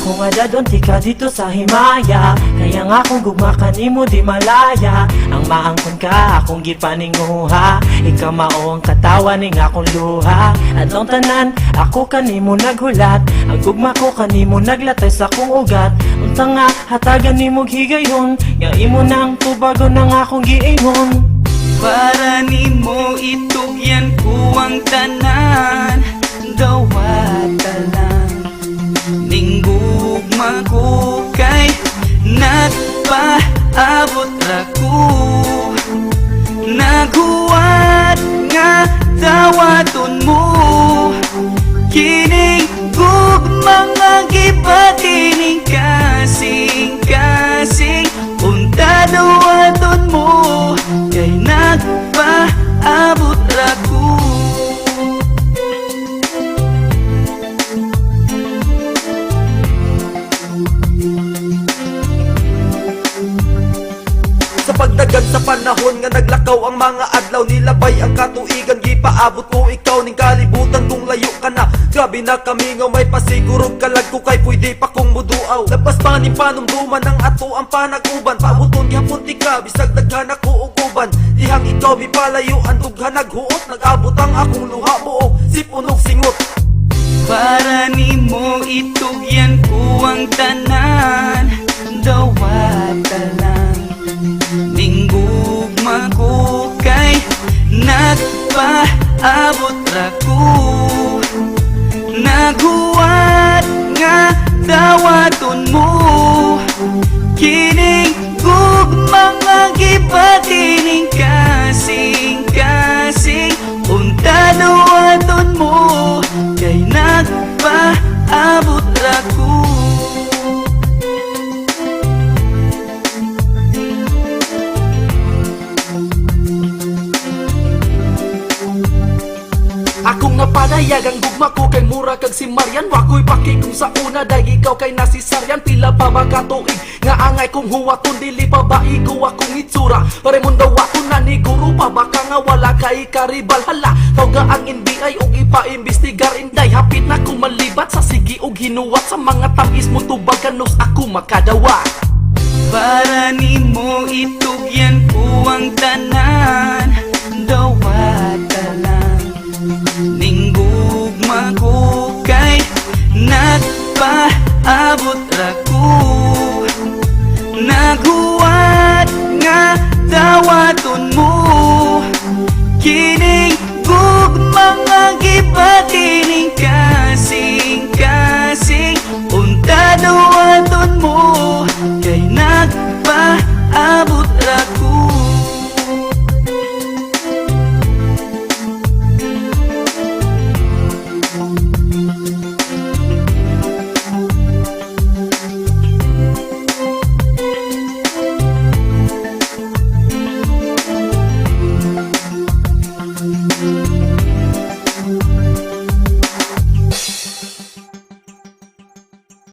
Ako nga dadon ti ka dito sa Himaya, kaya nga kung gugma ka nimo di malaya. Ang maangkon ka akong gipaninguha, ikaw mao ang katawan ning akong luha. Adlong tanan ako kanimo naghulat, ang gugma ko kanimo naglatay sa akong ugat. Unta nga hatagan nimo higayon, nga imo nang tubago nang akong giingon. Para nimo itugyan ko ang tanan, dawata lang ning gugma ko kay nagpaabot ra ko. Naghuwat nga dawaton mo, kining gugma nga gipatining kasing-kasing. Unta dawaton mo kay nagpaabot ra ko. Sa pagdagag sa panahon nga naglakaw ang mga adlaw, nilabay ang katuigan, gipaabot ko ikaw ning kalibutan kung layo ka na. Grabe na kamingaw, may pasigurog kalag ko kay pwede pa kong muduaw. Labas pa ni panumduman ang ato ang panaguban, pamuton gihapon ti ka bisag daghan ako og uban. Dihang ikaw mipalayuan dughan naghuot, nag-abot ang akong luha mo sipunog singot. Para nimo itugyan ko ang tanan, dawata lang ning gugma ko kay nagpaabot ra ko. Naghuwat nga dawaton mo, kining gugma nga gipatining kasing-kasing. Unta dawaton mo kay nagpaabot ra ko. Akong napanayag ang gugma ko kay mura kag si Marian. Wako'y paki kung sa una dahil ikaw kay nasisaryan. Pila pa ba katuig nga angay kong huwaton, dili pa ba ikaw akong itsura. Pare mong dawaton na ni guru pa baka nga wala kay karibal. Hala, tawga ang NBI og ipa-imbestigar inday. Hapit na kong malibat sa sigi og hinuwat, sa mga tamis mo tubaganos ako makadawa. Para nimo itugyan ko ang tanan, dawata lang ning gugma ko kay nagpaabot ra